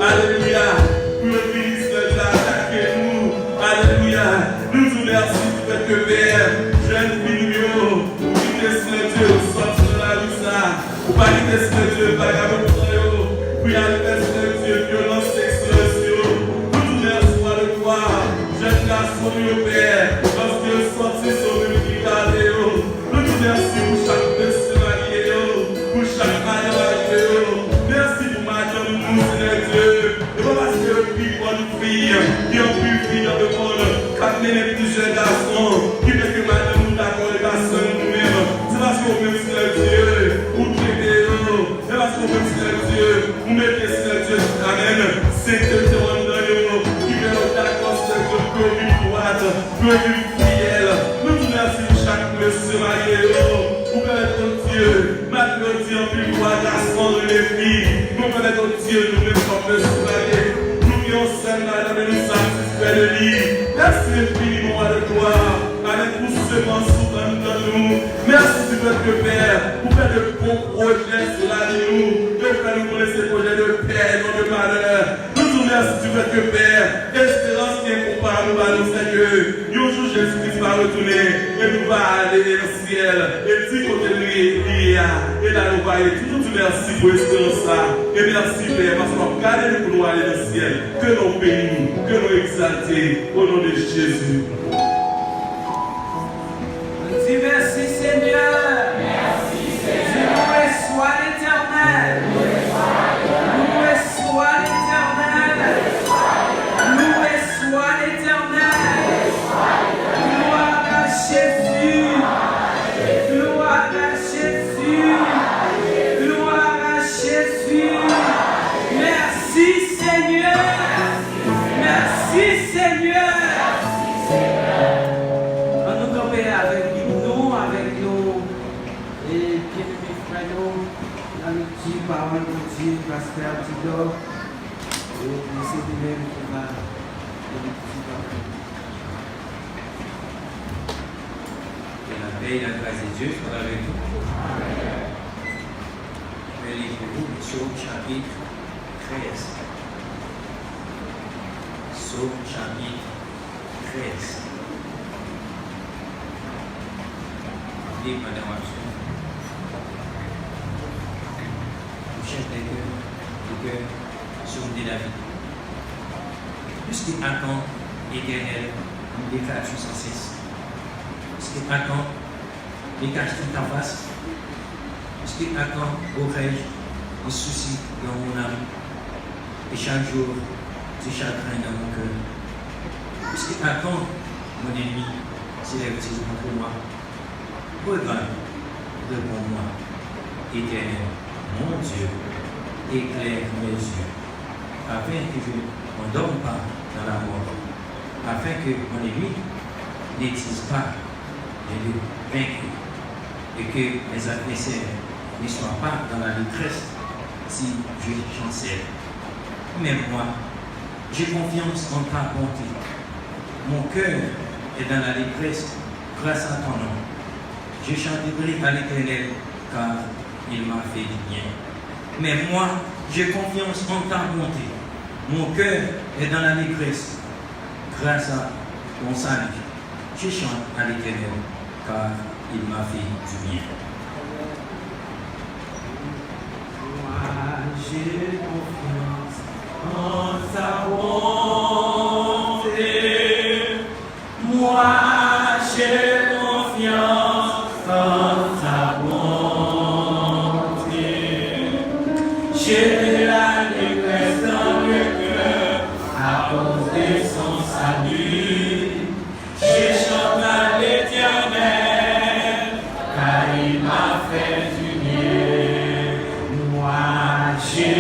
Alléluia. Pour le ministre de l'attaquer nous. Alléluia. Nous vous remercions. du fait que Père, jeune fille, ou qui descend Dieu, sortir de la rue ça, ou pas qui descend Dieu, pas qu'à me prendre, puis à descend Dieu, violence sexuelle, nous tout merci pour le croire, jeune garçon, Père, parce que sorti sur le regardé, nous tout merci pour chaque personne mariée, pour chaque madame mariée, merci pour madame, nous, Seigneur Dieu, et pas parce que puis pour une fille, qui ont pu vivre dans le monde, qu'amener plus jeunes garçons, qui fait que madame nous d'accord les garçons nous-mêmes, c'est parce qu'on veut Seigneur Dieu, pour traiter eux, c'est parce qu'on veut Seigneur Dieu, pour mettre Seigneur Dieu, amen, c'est que tu es dans eux, qui veut nous d'accord, c'est que tu es une droite, tu es une fidèle, nous te remercions chaque monsieur marié, pour permettre au Dieu, malgré Dieu, en plus de garçons de les filles, nous permettre au Dieu, nous-mêmes comme monsieur marié, nous qui on s'aime, madame, et nous satisfait de lui. Merci infiniment à toi, avec tout ce mensonge dans nous. Merci du fait que Père, pour faire de bons projets sur la vie nous, de faire nous connaître ces projets de paix et non de malheur. Nous te remercions du fait que Père, espérance qui est comparable à nous, c'est que un jour Jésus-Christ va retourner et nous va aller dans le ciel et dire côté de lui, et là nous va aller. Toujours merci pour l'espérance là. Et merci Père, parce qu'on va garder nous pour nous aller dans le ciel. Que nous bénissons, que nous exalter au nom de Jésus. Dis merci Seigneur. Merci Seigneur. Loué soit l'Éternel. Loué soit l'Éternel. Loué soit l'Éternel. Gloire à Jésus. Gloire à Jésus. Gloire à Jésus. Merci Seigneur. Merci Seigneur. On nous tomber avec nous, avec nos bien-aimés frères, dans le petit parole de Dieu, Pasteur Tidor, et c'est lui-même qui va dans le petit parole. Que la paix et la grâce de Dieu soient avec nous. Je vais lire pour vous Psaume chapitre 13. Psaume chapitre 13. Appelez Madame Absolue. Vous cherchez le cœur, Psaume de David. Puisque attend l'Éternel, nous déclarons sans cesse. Puisque attend, décache-t-il ta face. Puisque attend, oreille, les soucis dans mon âme. Et chaque jour, du chagrin dans mon cœur. Puisque attend, mon ennemi, s'élève-t-il contre moi. Regarde devant moi, Éternel, mon Dieu, éclaire mes yeux, afin que je ne m'endorme pas dans la mort, afin que mon ennemi n'existe pas de le vaincre, et que mes adversaires ne soient pas dans la détresse si je chancelle. Mais moi, j'ai confiance en ta bonté. Mon cœur est dans la détresse grâce à ton nom. Je chanterai à l'Éternel car il m'a fait du bien. Mais moi, j'ai confiance en ta bonté. Mon cœur est dans la détresse grâce à ton salut. Je chante à l'Éternel car il m'a fait du bien. Moi, j'ai confiance en ta bonté. Moi, j'ai confiance en ta bonté. J'ai de la détresse dans le cœur à cause de son salut. Je chante à l'Éternel car il m'a fait du bien. Moi, j'ai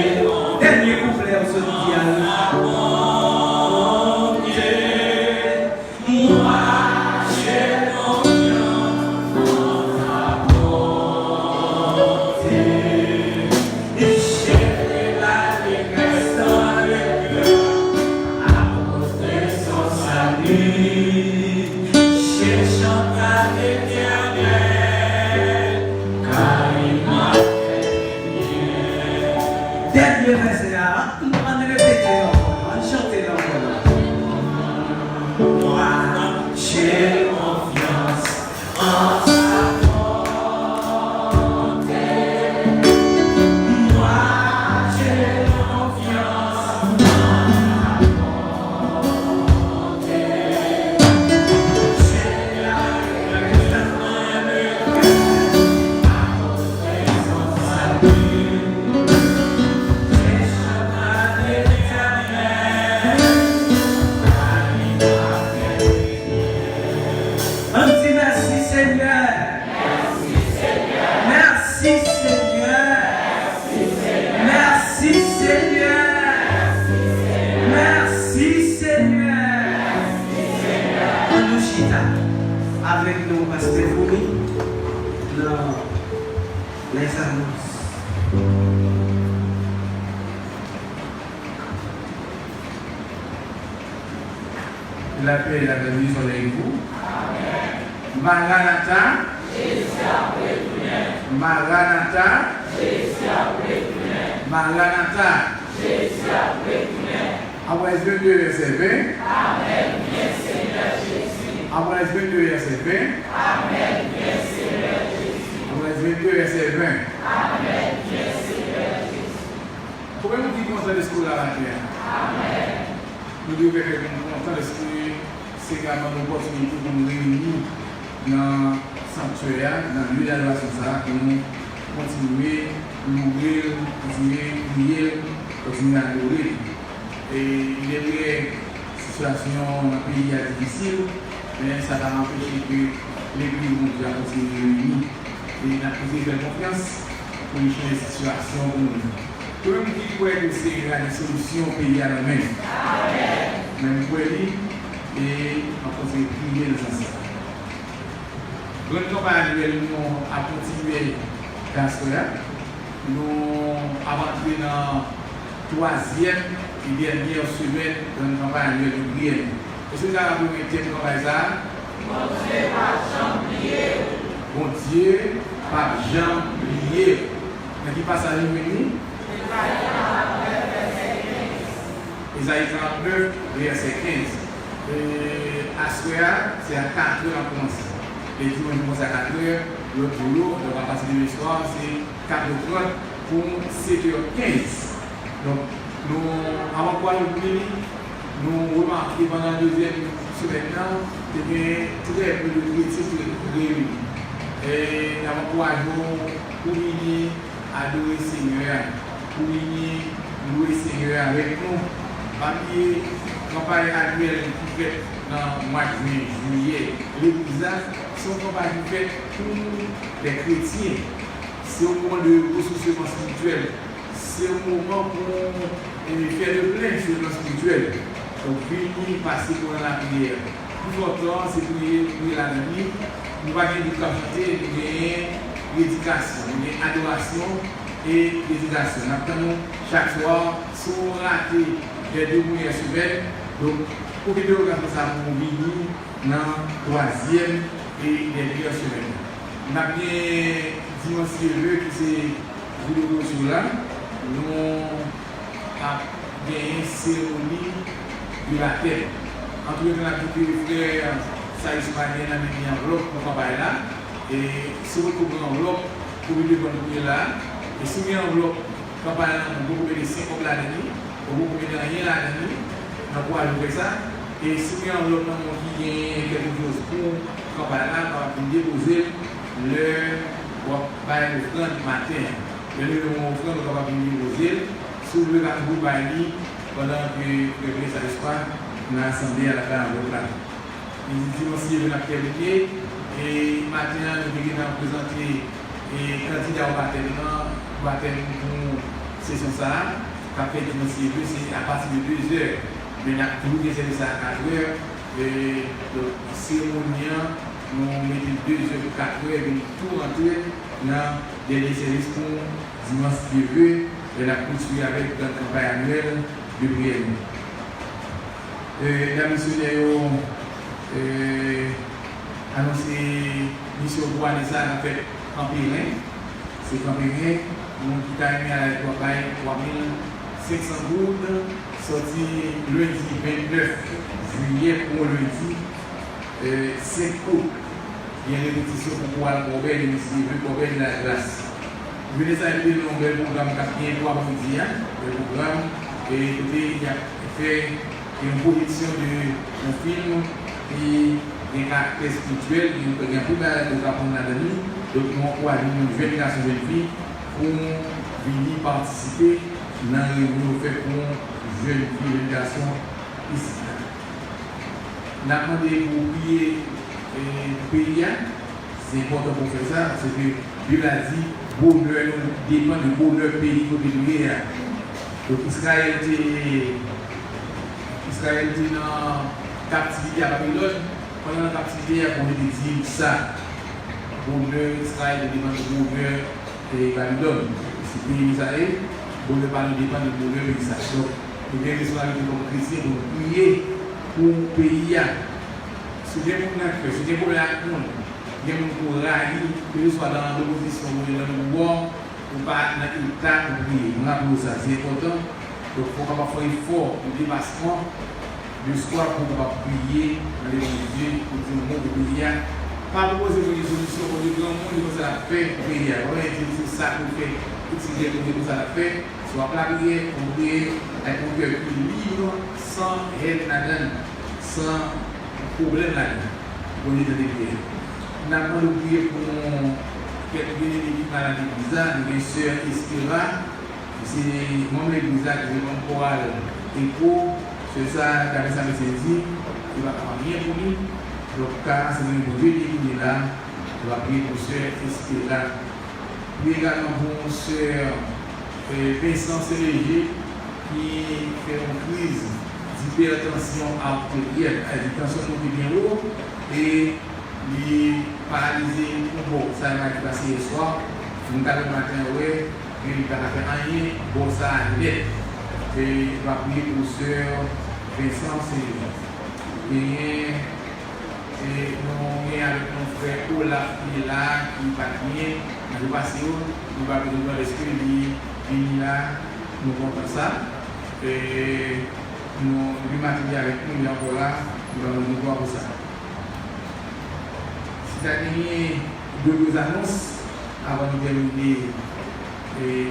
dernier couplet au solitaire. Dernier verset là, on répète encore, on chante encore. Moi, j'ai Avec nos pasteurs fournis dans les annonces. La paix et la bénédiction sont avec vous. Maranatha. Maranatha. Maranatha. Après 22 verset 20. Amen. Bien Seigneur Jésus. Après 22 verset 20. Amen. Bien Seigneur Jésus. Après 22 verset 20. Amen. Bien Seigneur Jésus. Pourquoi nous disons qu'on a l'esprit là la terre? Amen. Nous devons faire un temps d'esprit, c'est également une opportunité pour nous réunir dans le sanctuaire, dans le lieu d'adoration, pour nous continuer à mourir, continuer à prier, continuer à adorer. Et il est vrai, la situation dans le pays est difficile, mais ça va empêcher que l'Église mondiale continue de réunir. Et il a posé de confiance pour changer la situation pour nous. Tout le monde qui croit que c'est la solution au pays à la main. Même pour lui, et on continue de prier dans ce sens. Notre campagne annuelle, nous avons continué dans ce là. Nous avons entré dans la 3e et dernière semaine de notre campagne annuelle de prière. Est-ce que vous avez appris le thème de campagne ça? Mon Dieu, pas jamais. Mon Dieu, pas jamais. Mais qui passe à l'humanité? Isaïe 39, verset 15. À Soya, c'est à 4 heures en commence. Les jours où on commence à 4 heures, le boulot, on va passer de l'histoire, c'est 4h30 pour 7h15. Donc, nous, avant quoi nous prions, nous remarquons pendant la deuxième semaine, il y a très peu de critiques réunis. Et avant quoi nous prions, adorer le Seigneur, pour louer le Seigneur avec nous. Parmi la campagne annuelle qui fait dans le mois de juillet, l'église, c'est une campagne qui fait pour les chrétiens. C'est un moment de ressourcement spirituel. C'est un moment pour faire le plein sur le plan spirituel. Donc, venir passer pour la prière. Plus longtemps, c'est prier la nuit. Nous avons une capacité de l'éducation, de l'adoration et l'éducation. Nous attendons chaque soir, sans rater les 2 premières semaines. Donc, pour que nous regardons ça pour venir dans la 3e et dernière semaine. Nous avons bien dimanche qui c'est vidéo sur là. Nous avons bien une cérémonie de la terre. Entre nous, nous avons dit que le frère Saïs Manien a mis une enveloppe pour travailler là. Et si vous trouvez une enveloppe, pour vous donner là. Et si vous avez une enveloppe, quand par exemple, vous pouvez laisser 5 là dedans, vous pouvez mettre rien là dedans, on va ajouter ça. Et si vous avez une enveloppe qui a quelque chose pour quand par exemple, vous déposer le offrande du matin. Le offrande, vous va déposer sur le vous pendant que le Saint-Esprit n'a assemblé à la fin de l'autre. Nous disons aussi une actualité et maintenant nous allons présenter les candidats au baptême pour session ça. Après, c'est à partir de 2 heures. Mais nous avons toujours des ça à 4 heures. Et le cérémonie, nous mettons 2 heures pour 4 heures et nous tout rentrer dans les services pour dimanche qui veut. Et la poursuivre avec notre campagne annuelle de prière. La missionnaire annoncé mission pour aller ça en fait Campérin. C'est Campérin, qui a mis à la campagne 3500 gouttes, sorti lundi 29 juillet pour lundi 5 août. il y a une répétition pour pouvoir couvrir les missiles, couvrir la glace. Venez ça un peu dans le programme qui est pour après-midi, le programme, et il y a fait une production d'un film qui est un caractère spirituel, qui est un peu de la nuit, donc on va une jeune garçon de vie pour venir participer dans la réunion fait pour jeune fille, jeune garçon ici. On a demandé pour prier le pays, c'est important pour faire ça, parce que Dieu a dit bonheur dépend du bonheur pays côté de lui. Donc Israël était dans captivité à Babylone. Pendant la captivité, on a dit ça. Bonheur Israël dépend du bonheur de Babylone. C'est le pays d'Israël. Bonheur dépend du bonheur de Israël. Donc, nous devons rester comme chrétiens pour prier pour le pays. Si vous avez des problèmes avec le monde, il y a des gens qui soit dans l'opposition ou dans le pouvoir, ou pas dans l'état pour prier. On a pour ça, c'est important. Donc, il faut faire un effort de dépassement du soir pour prier dans les Dieu, pour dire le monde de prier. Pas proposer une solution pour le grand monde, il faut ça faire prier. On va dire que c'est ça qu'on fait, utiliser pour ça faire. Soit la prière, pour prier avec un cœur plus libre, sans haine là-dedans, sans problème là-dedans. Pour les prières. Nous avons prié pour quelques bénédicts à l'église, les sœurs Espira, c'est mon église qui est mon choral écho, c'est ça, quand ça me saisit, il va rien pour nous. Donc, quand c'est le Dieu qui est là, on va prier pour sœur Espira. Puis également pour sœur Vincent Séléger qui fait une crise d'hypertension artérielle, une tension qui est bien haut et il paralysé pour ça va passer ce soir. Nous avons le matin, oui, il va faire rien, bon ça arrive. Et il va prier pour sœur Vincent Séléger. Et nous sommes avec mon frère Olaf qui est là, qui va bien, nous va passer où, nous va venir l'esprit, il est là, nous comptons ça. Et nous matériel avec nous, il est encore là, nous allons nous voir pour ça. C'est-à-dire deux annonces avant de terminer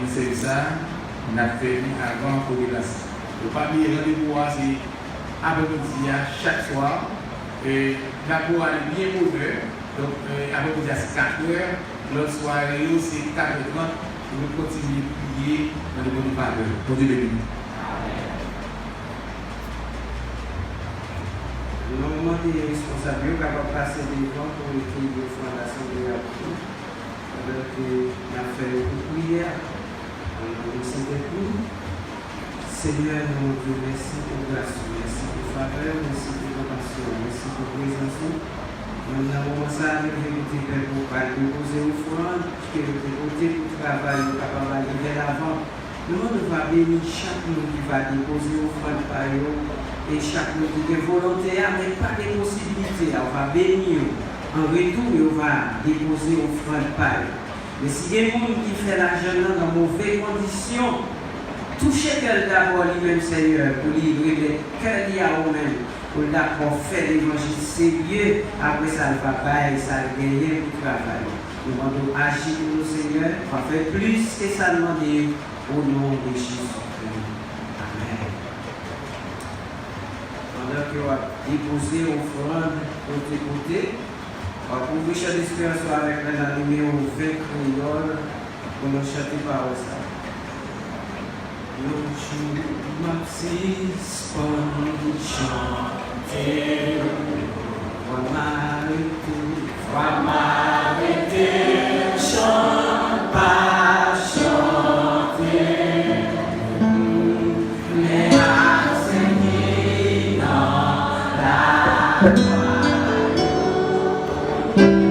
c'est ça, on a fait avant pour les classes. Le premier rendez-vous, c'est après-midi chaque soir. D'abord, elle est bien ouverte, donc après-midi c'est 4 heures, l'autre soirée c'est 4h30, et nous continuons de prier dans le bon parole. Pour Dieu béni. Normalement, les responsables sont capables de passer devant pour écrire les fondations de la vie. Alors que la fait une prière, nous sommes tous. Seigneur, nous vous remercions pour grâce, merci pour faveur, merci pour compassion, merci pour présence. Nous avons commencé à vérité pour déposer offrande, que le côté pour travailler, capable d'aller l'avant. Nous devons bénir chaque monde qui va déposer offrande par eux. Et chaque monde qui est volontaire, mais pas de possibilités. On va bénir. En retour, on va déposer offrande par eux. Mais si il y a des gens qui font l'argent dans de mauvaises conditions, touchez quel d'abord lui-même, Seigneur, pour livrer quel y a eux-mêmes, pour d'abord faire l'évangile sérieux, après ça, le papa et ça, le gagner pour travailler. Nous devons agir pour nous, Seigneur, on va faire plus que ça demander au nom de Jésus. Amen. Pendant qu'on va déposer offrande côté, on va pouvoir chanter l'espérance avec la numéro 20 créole pour nous chanter par ça. Je m'assise pour chanter, va m'arrêter, chante pas chanter, mais enseigner dans la joie. Yeah.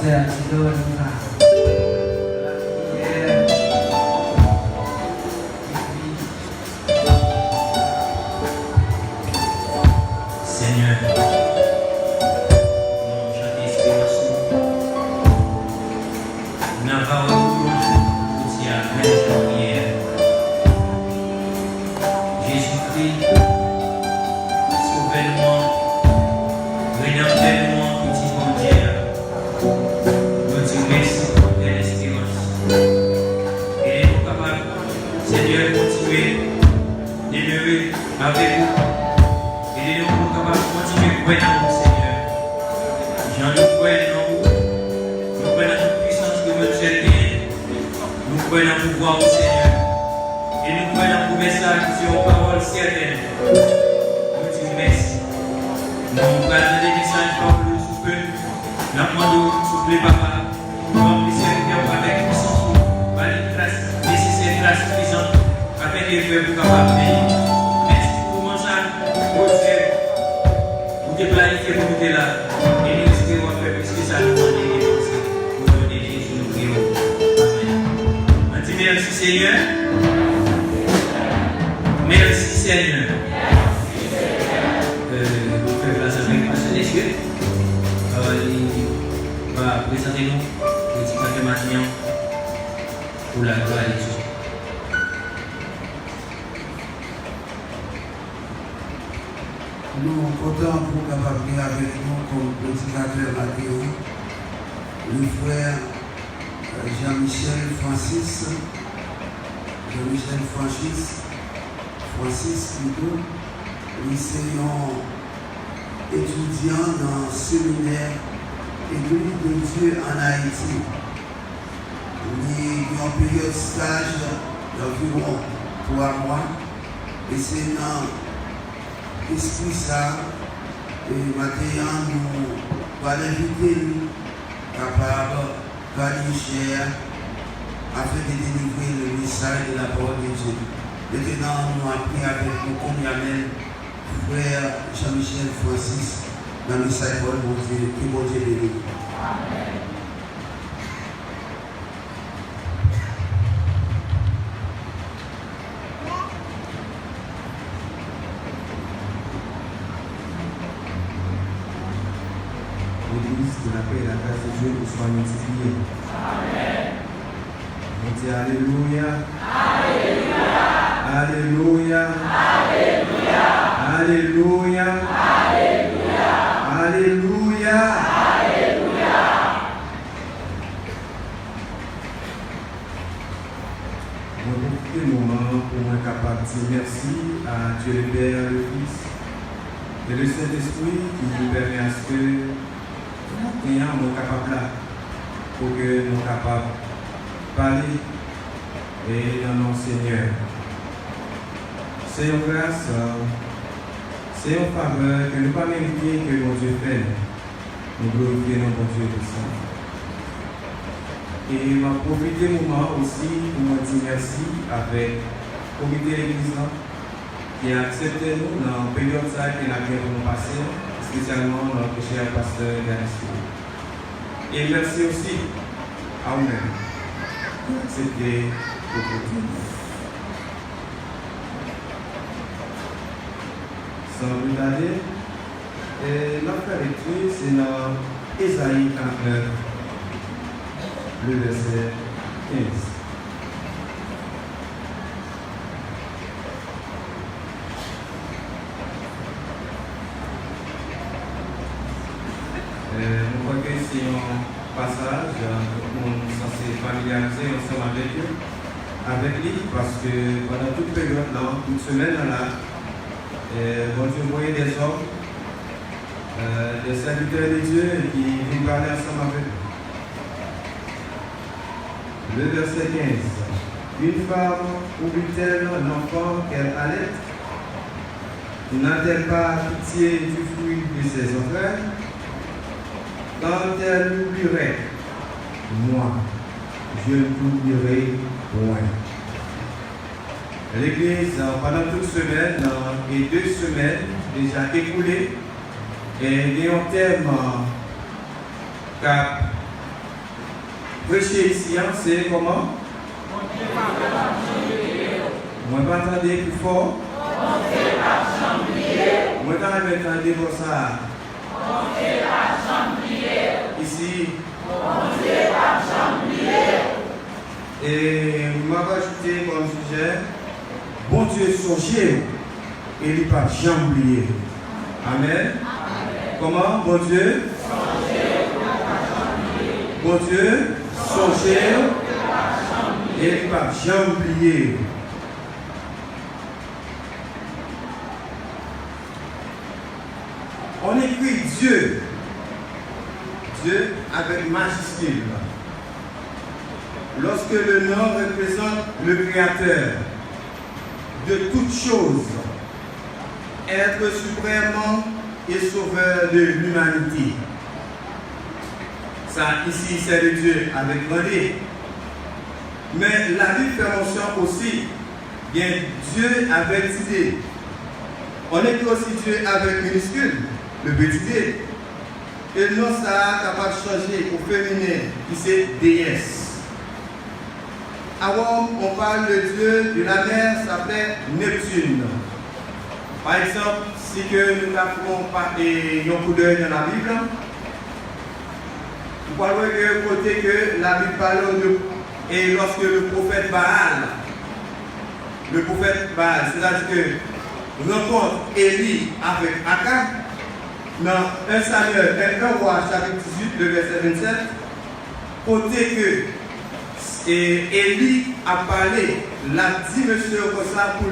pasteur Tito nous a. Seigneur, nous chantons espérance. Nous n'avons pas aussi à faire hier. Jésus-Christ, sauvez-moi, rédemptez-moi, petit bon Dieu. Nous te remercions pour telle espérance. Et nous sommes capables, Seigneur, de continuer, demeurer avec vous. Et nous sommes capables de continuer à croire dans nous, Seigneur. Jean, nous croyons dans vous. Nous croyons dans toute puissance que vous nous avez. Nous croyons dans le pouvoir du Seigneur. Et nous croyons dans vos messages qui sont paroles certaines. Nous te remercions. Nous regardons des messages par le souffle. Nous demandons de souffler, papa. Nous remplissons le cœur avec puissance. Par les grâces nécessaires, grâces suffisantes, afin de faire pour capable de payer. Merci pour mon ça. Vous te planifiez pour nous là. Et nous espérons faire plus que ça. Nous demandons de penser. Pour nous donner Jésus, nous prions. Amen. On dit merci Seigneur. Merci Seigneur. Vous faites place avec Pasteur Descieux. Il va présenter nous le petit café matin pour la gloire de Dieu. Nous sommes contents pour capable avec nous comme prédicateur Mathéo, le frère Jean-Michel Francis plutôt, lycéen étudiant dans le séminaire Église de Dieu en Haïti. Il est en période de stage d'environ 3 mois et c'est dans l'esprit ça et maintenant nous allons inviter nous capable de cher afin de délivrer le message de la parole de Dieu. Maintenant, nous avons appris avec nous comme Yamel, frère Jean-Michel Francis, dans le message de mon Dieu, que mon Dieu bénisse. Amen. L'église de la paix et la grâce de Dieu vous soit multipliée. Amen. On dit Alléluia. Alléluia. Alléluia. Alléluia. Alléluia. Alléluia. Alléluia. On va profiter le moment pour être capable de dire merci à Dieu le Père, le Fils et le Saint-Esprit qui nous permet à ce que nous soyons capables là pour que nous soyons capables de parler et dans notre Seigneur. C'est une grâce, c'est une faveur que nous ne pouvons pas mériter que mon Dieu fait. Nous glorifions notre Dieu de ça. Et je vais profiter du moment aussi pour me dire merci avec le comité de l'Église qui a accepté nous dans la période que nous avons passée, spécialement notre cher pasteur Garisco. Et merci aussi à vous-même d'accepter l'opportunité. Sans plus tarder, notre lecture c'est dans Ésaïe 49, le verset 15. Nous croyons que c'est un passage où on est censé familiariser ensemble avec lui, parce que pendant toute période, toute semaine, bon Dieu voyait des hommes, des serviteurs de Dieu qui viennent parler ensemble avec eux. Le verset 15. Une femme oublie-t-elle l'enfant qu'elle allait? N'a-t-elle pas pitié du fruit de ses entrailles? Quand elle l'oublierait, moi, je ne t'oublierai point. L'Église, pendant toute semaine et 2 semaines déjà écoulées, et il y a un thème prêcher ici, c'est comment? Moi, je vais entendre plus fort. Moi, je vais entendre pour ça. Ici. Et moi, je vais ajouter comme sujet, bon Dieu songez et il ne pas jamais oublier. Amen. Comment? Bon Dieu? Bon Dieu, songez et il ne pas jamais oublier. On écrit Dieu. Dieu avec majuscule. Lorsque le nom représente le Créateur de toutes choses, être suprêmement et sauveur de l'humanité. Ça, ici, c'est le Dieu avec grand D. Mais la Bible fait mention aussi, bien Dieu avec idée. On écrit aussi Dieu avec minuscule, le petit D. Et le nom, ça capable de changer au féminin, qui c'est déesse. Avant, on parle de Dieu de la mer, ça s'appelait Neptune. Par exemple, si que nous avons un coup d'œil dans la Bible, vous parlez que côté que la Bible parle de, et lorsque le prophète Baal, c'est-à-dire que rencontre Élie avec Akab, dans 1 Samuel, 1 roi, chapitre 18, le verset 27, côté que Élie a parlé, l'a dit monsieur comme ça pour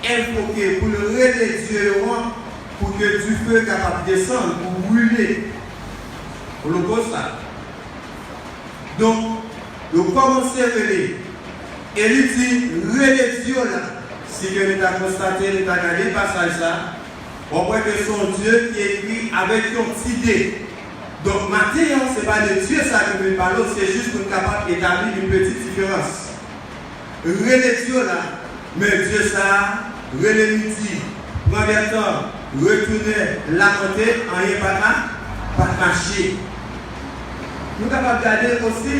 invoquer, pour le réveiller Dieu pour que du feu capable de descendre, pour brûler. Pour le cause ça. Donc, nous commençons à révéler. Élie dit, réveiller Dieu là. Si nous avons constaté, nous avons regardé le passage là, on voit que son Dieu qui écrit avec une petite idée. Donc maintenant, ce n'est pas de Dieu ça que nous parlons, c'est juste pour être capable d'établir une petite différence. Relais Dieu là, mais Dieu ça, relais midi, prendre le temps, retourner, lamenter, en rien pas marcher. Nous sommes capables de regarder aussi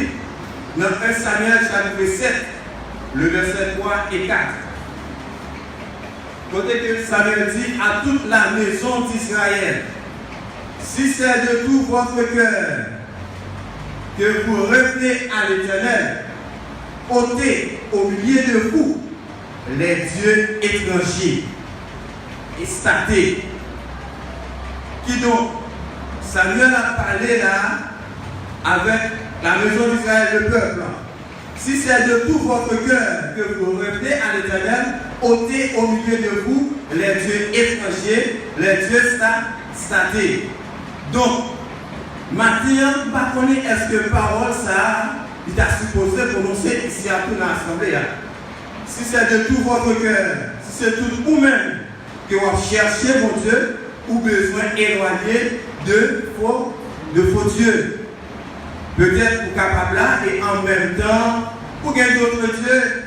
dans 1 Samuel chapitre 7, le verset 3 et 4. Côté que Samuel dit à toute la maison d'Israël, si c'est de tout votre cœur que vous revenez à l'Éternel, ôtez au milieu de vous les dieux étrangers et statés. Qui donc, Samuel a parlé là avec la maison d'Israël, le peuple. Si c'est de tout votre cœur que vous revenez à l'Éternel, ôtez au milieu de vous les dieux étrangers, les dieux statés. Donc, maintenant, pas connaître est-ce que parole ça, il a supposé prononcer ici à toute l'assemblée. Si c'est de tout votre cœur, si c'est tout vous-même que vous cherchez mon Dieu, ou besoin éloigner de faux dieux. Peut-être pour capable là et en même temps, pour gagner d'autres dieux,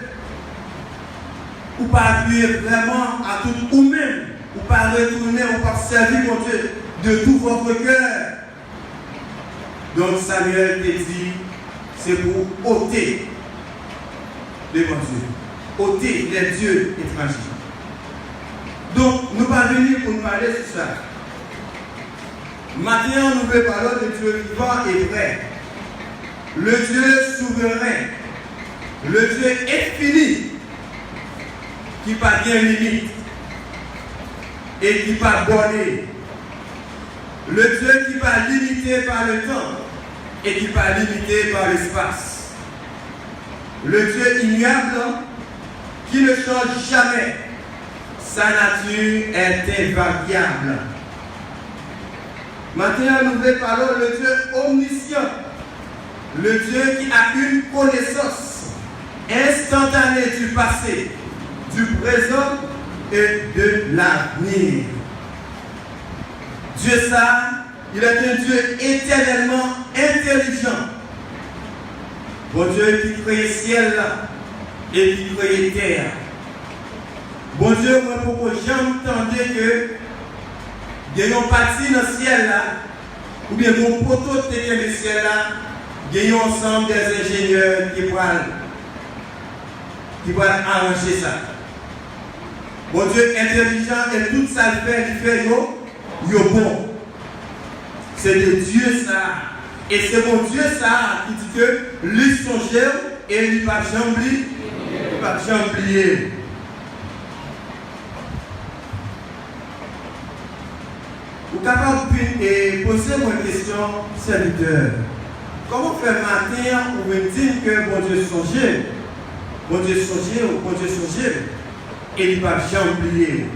ou pas appuyer vraiment à tout vous-même, ou pas retourner, ou pas servir mon Dieu de tout votre cœur. Donc Samuel te dit, c'est pour ôter devant Dieu, ôter les dieux étrangers. Donc nous pas venir pour nous parler de ça. Maintenant nous voulons parler de Dieu vivant et vrai. Le Dieu souverain, le Dieu infini, qui n'a pas bien limite et qui n'a pas borné. Le Dieu qui n'est pas limité par le temps et qui n'est pas limité par l'espace. Le Dieu ignoble qui ne change jamais. Sa nature est invariable. Maintenant, nous voulons parler le Dieu omniscient. Le Dieu qui a une connaissance instantanée du passé, du présent et de l'avenir. Dieu ça, il est un Dieu éternellement intelligent. Bon Dieu qui crée ciel et qui crée terre. Bon Dieu, moi propose j'entendais que il y a une partie dans le ciel là, ou bien mon poteau de le ciel là, il y a ensemble des ingénieurs qui vont arranger ça. Mon Dieu intelligent et tout ça le fait, il fait bon. C'est de Dieu ça. Et c'est mon Dieu ça qui dit que lui songe et lui pas jamais oublier. Vous êtes capable de poser une question, serviteur. Comment faire matin ou me dire que mon Dieu songe, ou mon Dieu songe, et il ne va jamais oublier.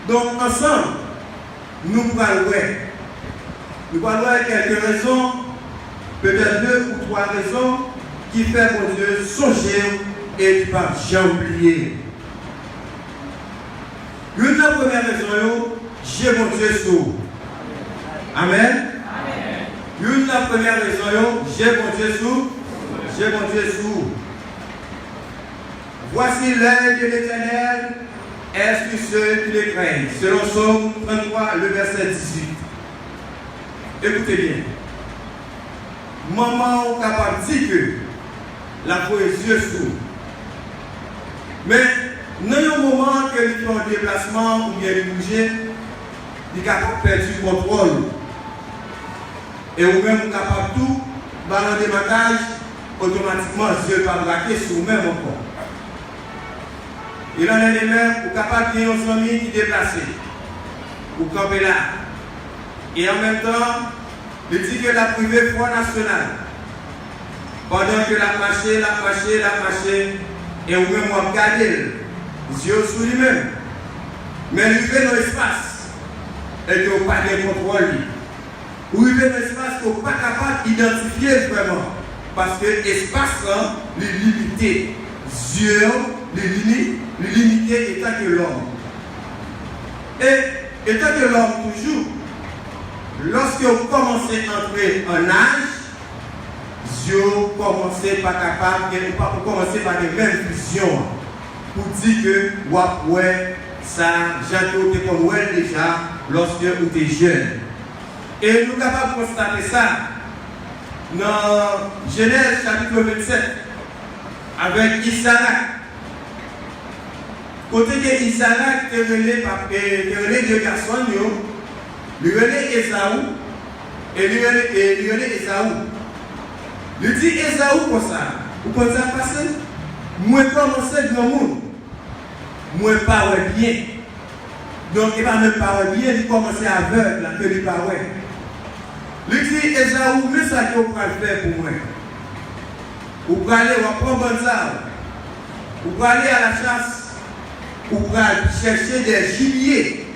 Donc ensemble, nous parlons. Nous parlons quelques raisons, peut-être 2 ou 3 raisons qui font mon Dieu songer et il ne va jamais oublier. Une des premières raisons, j'ai mon Dieu sous. Amen. Une des premières raisons, j'ai mon Dieu sous. J'ai mon Dieu sous. Voici l'œil de l'Éternel, est-ce que ceux qui les craignent. Selon Psaume 33, le verset 18. Écoutez bien. Maman est capable de dire que la poésie est sous. Mais dans un moment que ils font un déplacement ou bien ils bougent, ils sont capables de perdre du contrôle. Et ou même capable de tout, dans le démarquage, automatiquement, Dieu va braquer sur vous-même encore. Il en est les mêmes, ou capable de une famille qui est déplacée, ou camper là. Et en même temps, il dit que la privée foi nationale, pendant que la marché, et ou même on regarde, Dieu sous lui-même. Mais il fait dans l'espace, et qu'il n'y a pas de contrôle. Ou il fait dans l'espace qu'on n'est pas capable d'identifier vraiment. Parce que l'espace est limité. Dieu est limité étant que l'homme. Et étant que l'homme toujours, lorsque vous commencez à entrer en âge, Dieu commence par capable, pour commencer par les mêmes visions. Pour dire que vous ça, j'ai comme vous déjà lorsque vous êtes jeune. Et nous sommes capables de constater ça dans Genèse chapitre 27 avec Isaac. Côté que Isaac est relé deux garçons, lui relé Esaü et lui relé Esaü. Lui dit Esaü comme ça. Vous pensez à passer? Moi, commencer dans le monde. Moi, pas bien. Donc, il va me parler bien, il commence aveugle, que lui parle. Lui dit Esaü, mais ça que vous pouvez faire pour moi. Vous pouvez aller, vous prendre bon arbres. Vous pouvez aller à la chasse. Vous pouvez chercher des gibiers.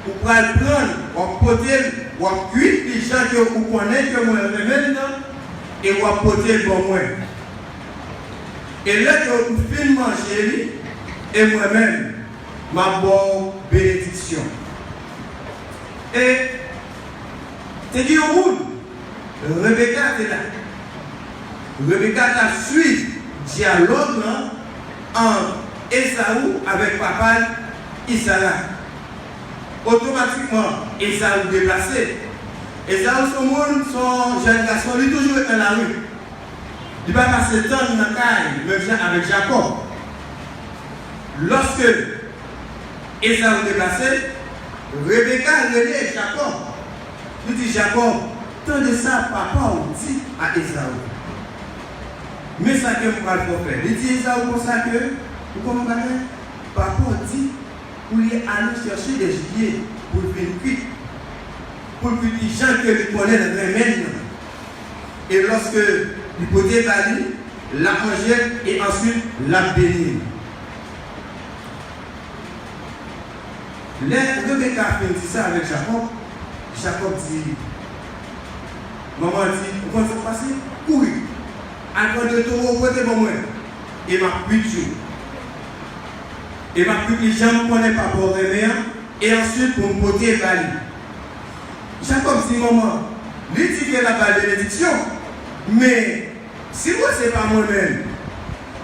Vous pouvez prendre, vous pouvez vous cuire les gens que vous connaissez, que vous avez maintenant, et vous pouvez pour moi. Et là que vous finissez de manger, et moi-même, ma bonne bénédiction. Et, c'est dit au monde, Rebecca est là. Rebecca a suivi le dialogue entre Esaü avec papa Isaac. Automatiquement, Esaü déplacé. Esaü, son jeune garçon, lui toujours dans la rue. Il va passer le temps dans la caille, même avec Jacob. Lorsque Esaü déplacé, Rebecca relève Jacob. Il dit Jacob, tant de ça, papa dit à Esaü. Mais ça que vous allez faire. Il dit Esaü pour ça que, vous comprenez, papa dit, pour lui aller chercher des gibiers, pour venir cuire, pour que les gens que lui connaissent le remède. Et lorsque il peut dévaler, la manger et ensuite la bénir. Les Rebecca fait dit ça avec Jacob. Jacob dit, maman dit, vous pensez passer? Courir. Après de tout côté pour moi. Et ma culture. Et ma culture, les gens ne connaissent pas pour remettre. Et ensuite pour me porter valide. Jacob dit, maman, lui dit qu'il a la bénédiction. Mais si moi c'est pas moi-même,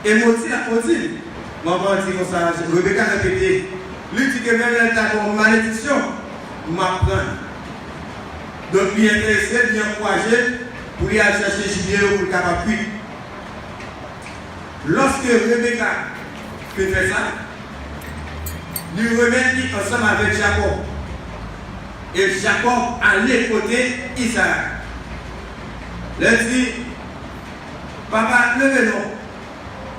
et moi aussi la continue. Maman dit comme ça, Rebecca répété. Lui dit que même elle a une malédiction, m'apprend. Donc, il est intéressé, il est encouragé pour aller chercher gibier pour le capable cuire. Lorsque Rebecca fait ça, il remet ensemble avec Jacob. Et Jacob allait côté Isaac. Il dit, papa, levez-nous.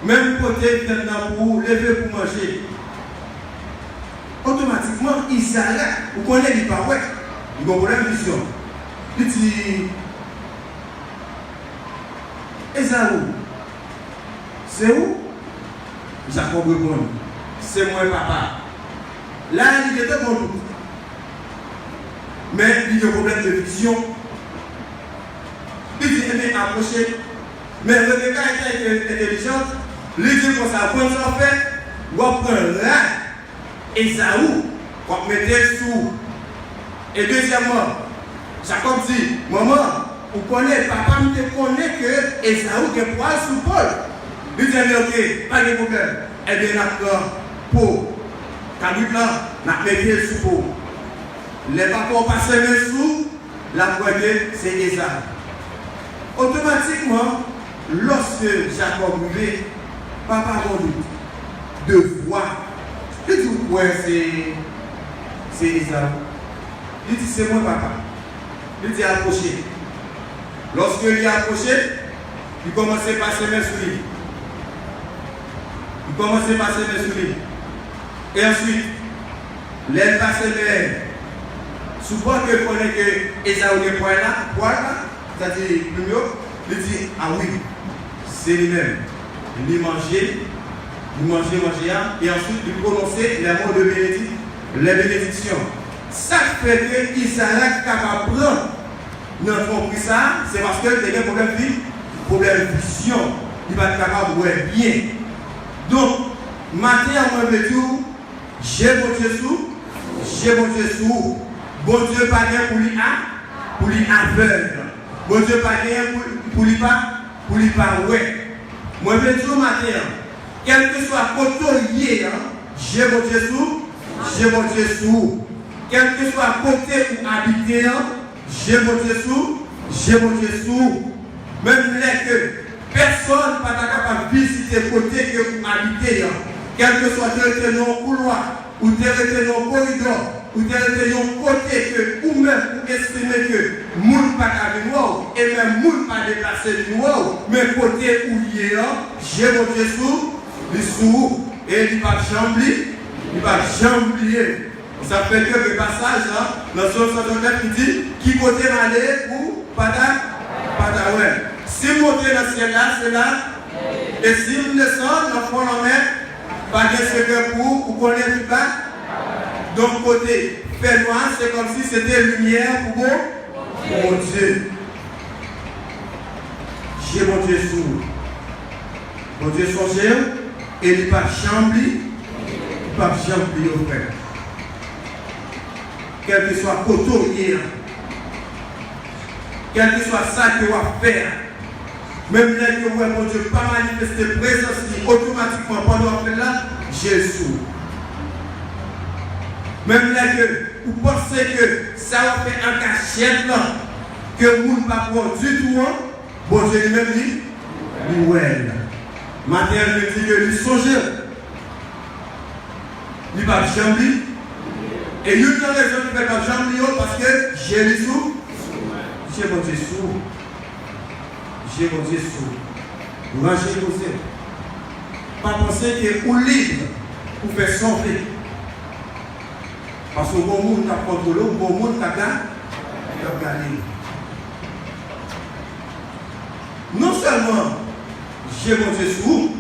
Même côté maintenant pour lever pour manger. Automatiquement, Isaac, vous connaissez, il pas ouais. Il a une vision. Il dit, Esaü, c'est où? Jacob répond, c'est moi papa. Là, il était dans le doute. Mais il y a un problème de vision. Il dit, mais approchez. Mais Rebecca était intelligente. Il dit comme ça, quand ça fait, vous prenez là, Esaü, vous mettez sous. Et deuxièmement, Jacob dit, maman, vous connaissez, papa me connaît que Esaü est poil sous Paul. Il dit, ok, pas de problème. Eh bien, d'accord, pour Kabut là, n'a pas mis sous peau. Les papas passent les sous, la poignée, c'est Esaü. Automatiquement, lorsque Jacob vivait, papa a doute de voir. Il dit, ouais, c'est Esaü. Il dit, c'est moi papa. Il dit, approchez. Lorsque il est approché, il commence à passer mes souliers. Il commence à passer mes souliers. Et ensuite, l'aile passe mes. Souvent que je connais que Esaü est poil là, c'est-à-dire le mieux, il dit, ah oui, c'est lui-même. Il mangeait, et ensuite il prononçait les mots de bénédiction, les bénédictions. Ça fait que Isaac est capable de prendre notre compris ça, c'est parce qu'il y a un problème de vision. Il va être capable de voir bien. Donc, matin, moi, je dis, j'ai mon Dieu sous. Bon Dieu, pas bien pour lui aveugle. Bon Dieu, pas bien pour lui pas ouais. Moi, je dis au matin, quel que soit le côté, j'ai mon Dieu sous. Quel que soit le côté où habiter, j'ai mon Dieu sous. Même là que personne n'est pas capable de visiter le côté que vous habitez, quel que soit le couloir, ou le corridor, ou le côté que vous-même vous estimez que moun pas capable et même moun pas déplacé de nous, mais côté où il est, j'ai mon Dieu sous, et il ne va jamais oublier. Ça fait que le passage, dans son 69 qui dit, qui côté aller pour Padaouel. Si vous montez dans ce ciel-là, c'est là. Et si vous descendez dans le fond de la mer, pas de secret pour vous connaître tout ça. Donc, côté fait noir, c'est comme si c'était lumière pour vous. Mon Dieu. J'ai mon Dieu sous. Mon Dieu songé, et il ne va jamais oublier au frère. Quel que soit le côté, quel que soit ça que vous faire, même là que vous mon Dieu pas manifester présence automatiquement pendant que là, Jésus. Même là que vous pensez que ça va faire un cachette là, que vous ne pas voir du tout, bon Dieu lui-même dit, ouais. Matin, il dit que lui songe, il va jamais. Et une des raisons qui fait pas jamais parce que j'ai les sous. J'ai mon Dieu sous. Vous rangez vous. Pas penser que vous libre pour faire sauver. Parce que bon monde qui a contrôlé, bon monde qui a gagné. Non seulement j'ai mon Dieu sous,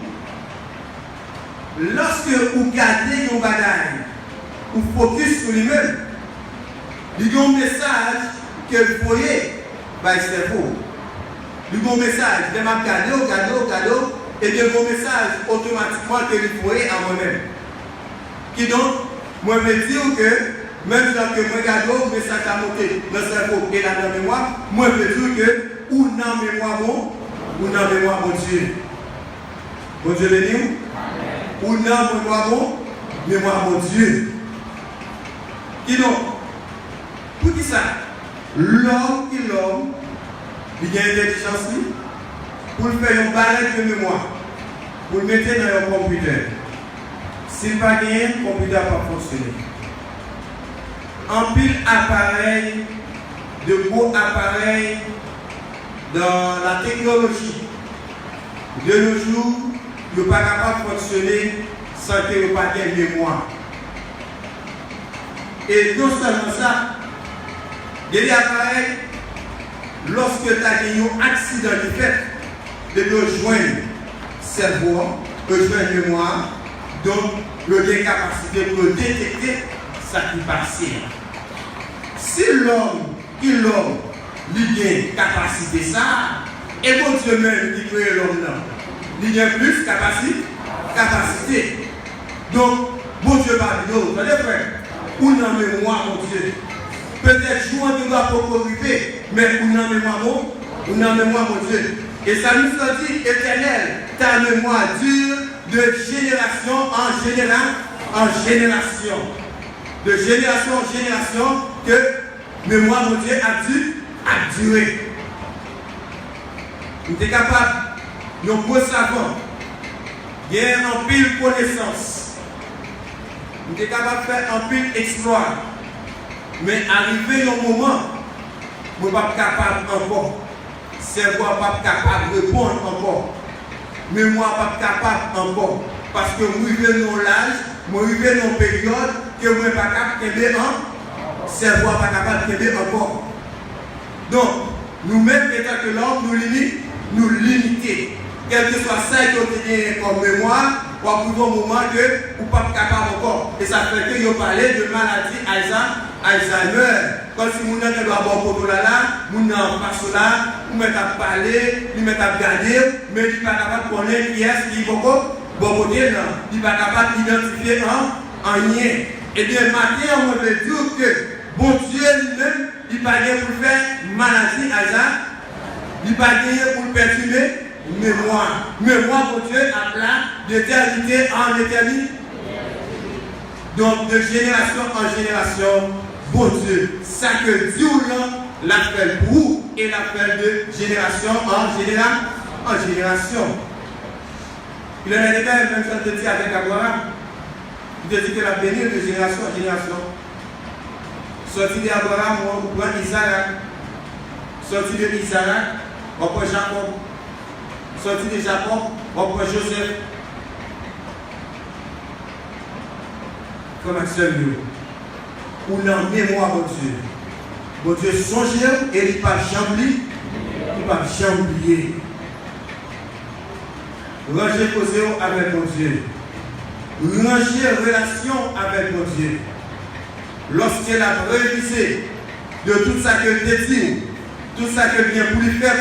lorsque vous gardez vos bagages, vous focus sur lui-même, il y a un message que vous voyez, c'est faux. Il y a un message, je vais cadeau, et il y a un message automatiquement que vous voyez à moi-même. Qui donc, moi me dire que, même quand je regarde le message à monter dans le cerveau et dans la mémoire, moi me dire que, ou dans mémoire mon Dieu. Mon Dieu béni, ou dans mémoire mon Dieu. Qui donc, pour qui ça? l'homme, il y a une intelligence pour faire une barrette de mémoire, pour le mettre dans un computer. S'il n'a pas gagné, le computer va pas fonctionner. En pile appareil, de gros appareils dans la technologie. De nos jours, il n'est pas capable de fonctionner sans qu'il n'y ait pas de mémoire. Et non seulement ça, il y a des appareils, lorsque tu as eu un accident de fait, de rejoindre cerveau, rejoindre mémoire, donc il y a des capacités pour détecter ce qui passe. Si l'homme, il a une capacité, ça, et bon Dieu même qui crée l'homme là, il y a plus capacité. Donc, bon Dieu va dire, vous allez frère, ou non mémoire, mon Dieu. Peut-être jouer de doit pour arriver, mais ou non mémoire, mon Dieu. Et ça nous dit, éternel, ta mémoire dure de génération en génération. De génération en génération, que mémoire, mon Dieu, a duré. Nous sommes capables, nous sommes savants, il y a un pile connaissance. Nous sommes capables de faire un pile exploit. Mais arrivé au moment, nous ne sommes pas capables encore. Cerveau n'est pas capable de répondre encore. Mémoire n'est pas capable encore. Parce que nous vivons dans l'âge, nous vivons dans une période que nous ne sommes pas capables de faire un. Cerveau n'est pas capable de faire encore. Donc, nous-mêmes, étant que l'homme, nous limiter. Quel que soit ça que vous avez comme mémoire, ou à un moment que vous n'êtes pas capable encore. Et ça fait que vous parlez de maladie Alzheimer. Quand si vous n'avez pas bon pour là, vous n'avez pas cela, vous mettez à parler, vous mettez à regarder, mais vous n'êtes pas capable de connaître qui est-ce qui est bon côté, vous n'êtes pas capable d'identifier un lien. Et bien, maintenant, on veut dire que bon Dieu lui-même, il n'est pas gagné pour faire maladie Alzheimer. Il n'est pas gagné pour perturber mémoire. Mémoire, mon Dieu, à plat d'éternité en éternité. Donc, de génération en génération, bon Dieu, ça que Dieu l'appelle pour vous et l'appelle de génération en génération. Il en a déjà même chose de dire avec Abraham. Il te dit que la bénie de génération en génération. Sorti d'Abraham, on prend Isaac. Sorti de Isaac, on prend Jacob. Sorti de Jacob, on prend Joseph. Comme un seul lieu. Ou dans mémoire, mon Dieu. Mon Dieu, songez et il ne va jamais oublier. Rangez causé avec mon Dieu. Rangez relation avec mon Dieu. Lorsqu'elle a révisé de tout ça que je dit, tout ça que vient pour lui faire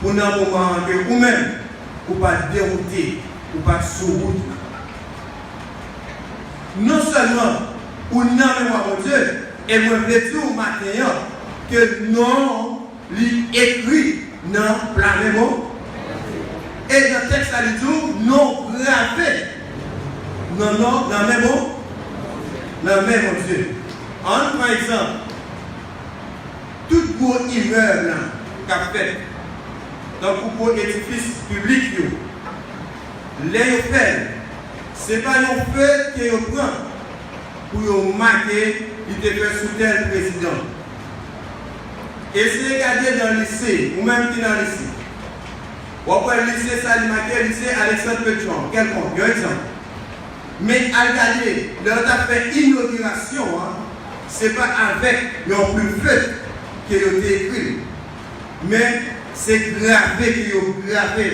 pour un moment que vous-même, vous ne pas dérouter, vous ne pas sous route. Non seulement, ou non, mon Dieu, et moi, je veux dire au matin que non, lui écrit dans la mémoire. Et dans le texte, ça dit non gravé. Non, dans la mémoire. Dans la mémoire, mon Dieu. Par exemple, tout gros immeuble qu'a fait, dans le gros édifice public, les faits, ce n'est pas un fait que vous prenez pour marquer il était fait sous tel président. Et si vous regardez dans le lycée, ou même qui dans le lycée, ou après le lycée Salimake, le lycée Alexandre Petron, quelconque, un exemple. Mais à regarder, quand on a fait inauguration, ce n'est pas avec un plus fait que vous avez écrit, mais c'est gravé que vous avez gravé.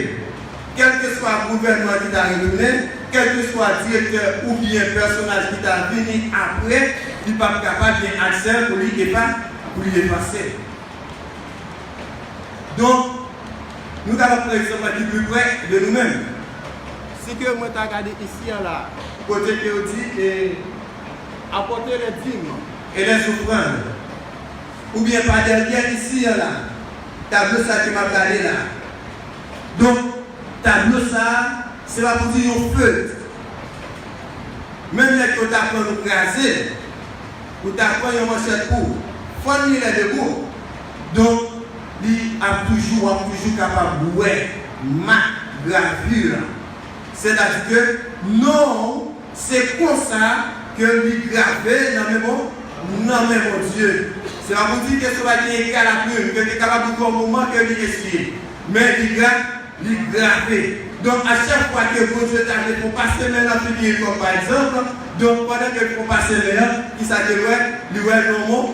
Quel que soit le gouvernement qui t'a retourné, quel que soit le directeur ou bien le personnage qui t'a venu après, il n'est pas capable d'accès pour lui dépasser. Donc, nous avons par exemple du plus près de nous-mêmes. Si que moi t'as regardé ici là, côté que on dit apporter les dîmes et les offrandes, ou bien par derrière ici là, tableau ça qui m'a regardé là. Donc, tableau ça, c'est pas pour dire au feu. Même les que tu apprends à craser, ou tu apprends à manger pour faut il est debout. Donc, il est toujours capable de voir ma gravure. C'est-à-dire que non, c'est comme ça que lui gravé dans mes mots, non, mais mon Dieu. C'est pas pour dire que ce va être égal à plus, que tu es capable de voir un moment que lui essuie. Mais il gravé. Donc, à chaque fois que vous Dieu t'a fait pour passer maintenant, comme par exemple, donc pendant que vous passez maintenant, qui s'appelle lui, non, mot.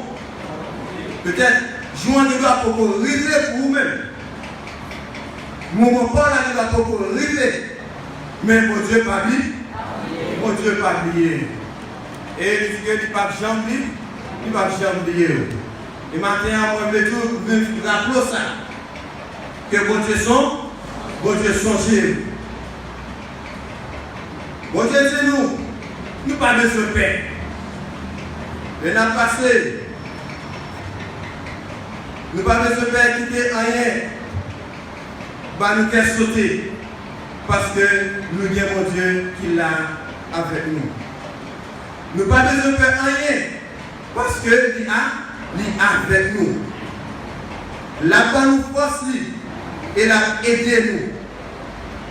Peut-être, jouant de doigt pour vous river pour vous-même. Mon pas là, il va pour vous river. Mais mon Dieu pas oublié. Mon Dieu pas oublié. Et il dit que il ne va jamais oublier. Il ne va jamais oublier. Et maintenant, on veut tout rappeler ça. Que bon Dieu songe. Bon Dieu dit nous pas besoin de paix. Et n'a passé. Nous pas besoin de paix quitter rien. Bah nous faire sauter. Parce que nous avons mon Dieu qui l'a avec nous. Nous pas besoin de faire rien. Parce que il a avec nous. La bonne nous force et l'a aidé nous.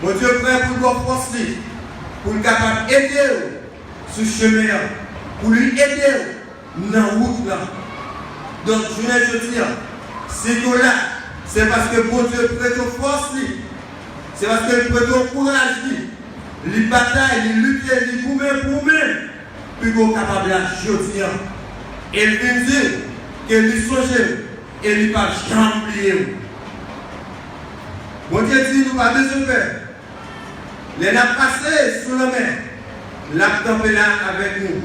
Mon Dieu prêt pour nous force pour nous capable d'aider sur ce chemin, pour lui aider dans la route là. Donc je veux dire, c'est nous là, c'est parce que mon Dieu prête aux forces, c'est parce que prête au courage, les batailles, les luttes, les boumets pour nous, puis qu'on est capable de dire. Et il vient dire que lui songe et lui pas jamais oublier. Mon Dieu dit, nous pas besoin de faire. Les n'a passé sous la main. La tempête là avec nous.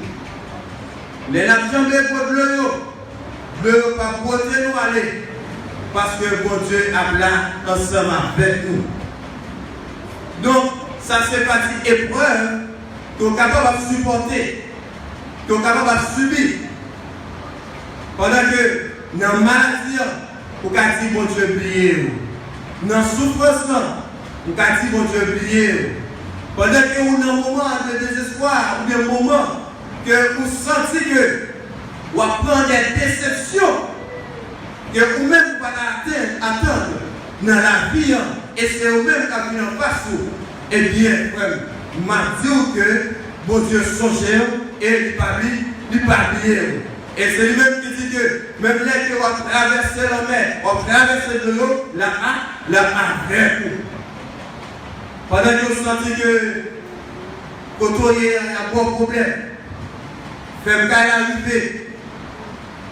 Les n'a jamais pour le pas porter nous aller. Parce que mon Dieu a là ensemble avec nous. Donc, ça c'est partie épreuve que nous sommes capables de supporter, que nous sommes capables de subir. Pendant que dans la maladie, nous avons dit mon Dieu oublié. Dans la souffrance, nous avons dit mon Dieu oublié. Pendant que nous avons un moment de désespoir, ou un moment que vous sentez que vous apprenez des déceptions, que vous-même vous ne pouvez pas attendre dans la vie, et c'est vous-même qui avez en face. Eh bien, frère, je m'a dit que mon Dieu songeait et il pas oublié. Et c'est lui-même qui dit que même là que vous traversez la mer, vous traversez de l'eau, la avec vous. Pendant que vous sentez que quand il y a un bon problème, faites qu'à arriver.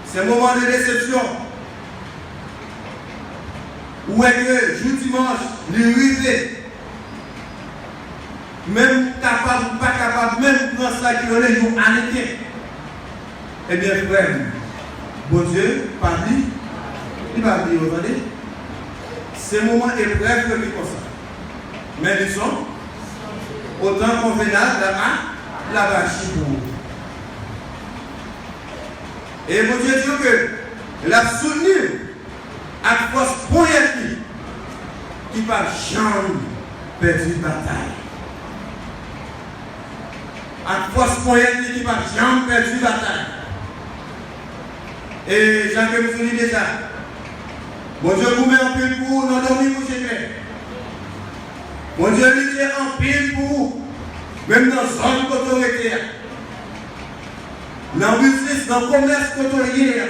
C'est un moment de déception. Où est que jour dimanche, l'arrivée, même capable ou pas capable, même dans ça qui est le jour arrêté. Eh bien, frère, bon Dieu, pas dit, il va dire, vous entendez? C'est un moment épreuve que nous comme ça. Mais nous sommes autant convenables la vache pour vous. Et mon Dieu dit que la soutenir à force première qui va jamais perdre une bataille. À force première qui va jamais perdre une bataille. Et Jacques vous dit déjà, mon Dieu vous met en pile pour vous, non dormir pour chez moi. Mon Dieu lui met en pile pour vous, même dans la zone d'autorité. Dans le business, dans le commerce d'autorité.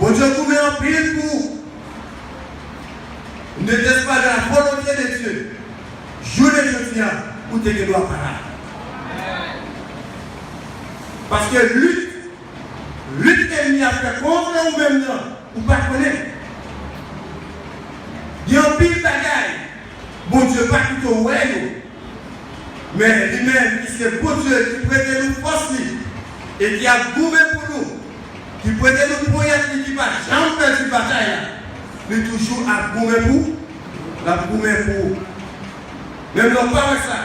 Mon Dieu vous met en pile pour vous. Ne laisse pas dans la volonté de Dieu. Journée de Dieu, où tu dois parler. Parce que lutte est mise à faire contre ou même non, ou pas connaître. Il y a un pile de bagaille. Bon Dieu, pas plutôt ouais, mais lui-même, qui c'est bon Dieu qui prête nous force et qui a goûté pour nous, qui prête nous pour y qui va jamais faire une bataille. Mais toujours à goûter pour, la goûter pour. Même non pas avec ça.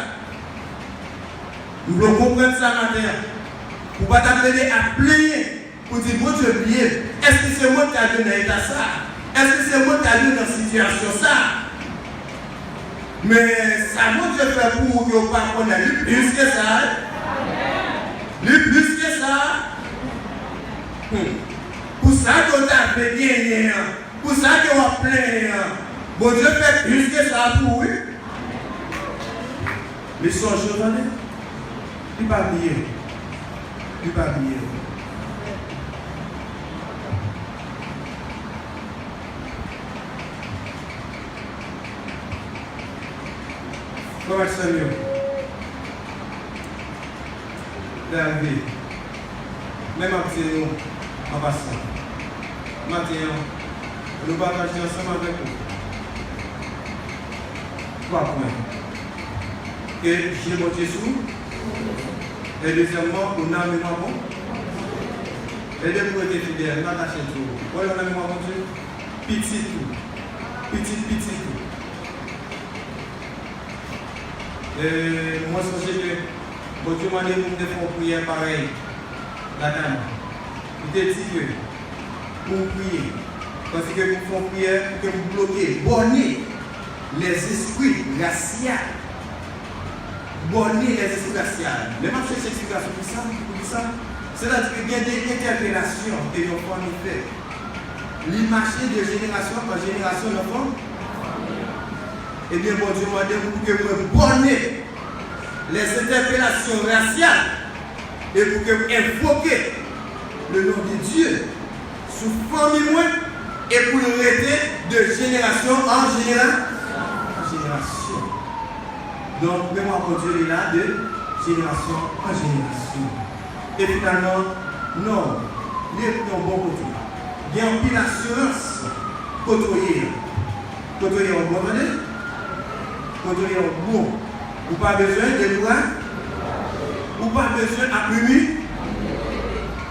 Nous devons comprendre ça matin. Pour ne pas t'appeler à plaigner, pour dire, bon Dieu, oublié, est-ce que c'est moi qui ai donné à ça? Est-ce que c'est moi qui ai donné dans cette situation ça? Mais ça, mon Dieu fait pour que vous ne connaissiez pas plus que ça. Plus que ça. Pour ça que vous avez gagné, pour ça que vous avez plein. Bon Dieu fait plus que ça pour vous. Mais son jour, il ne va pas oublier. Il ne va pas oublier. Comment ça mieux? D'arriver. Même après nous, en passant. Maintenant, nous partageons ensemble avec vous. 3 points. Que j'ai monté sous. Et deuxièmement, on a mémoire bon. Et deux pour être fidèle, nous attachons tout. Voilà, on a mémoire bon Dieu. Petit tout. Petit tout. Et moi, je sais que bon Dieu m'a dit pour me faire une prière pareille. La dame. Il te dit que pour prier, parce que vous faites prière, que vous bloquez, bornez les esprits raciaux. Bornez les esprits raciaux. Les marchés d'explication pour ça, c'est-à-dire qu'il y a des interpellations que nous avons fait. Les marchés de génération en génération, nous avons. Eh bien, bon Dieu m'a dit pour que vous bornez les interpellations raciales et pour que vous invoquez le nom de Dieu sous famille et pour le rester de génération en génération. Donc, même mon Dieu est là de génération en génération. Et finalement, non, il y a un bon côté. Il y a une pile assurance côtoyer. Côtoyer en bon année. Côtoyer en bon. Ou pas besoin de loin. Ou pas besoin d'appuyer.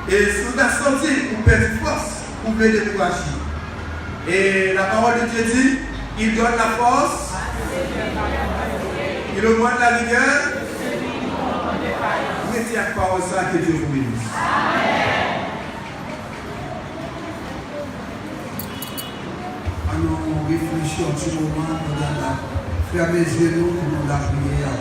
Et si vous avez senti, vous perdez force, vous pouvez décourager. Et la parole de Dieu dit, il donne la force, il augmente la rigueur. Mettez à parole ça, que Dieu vous bénisse. Alors, on réfléchit un petit moment, fermez les yeux, nous, pour la prière.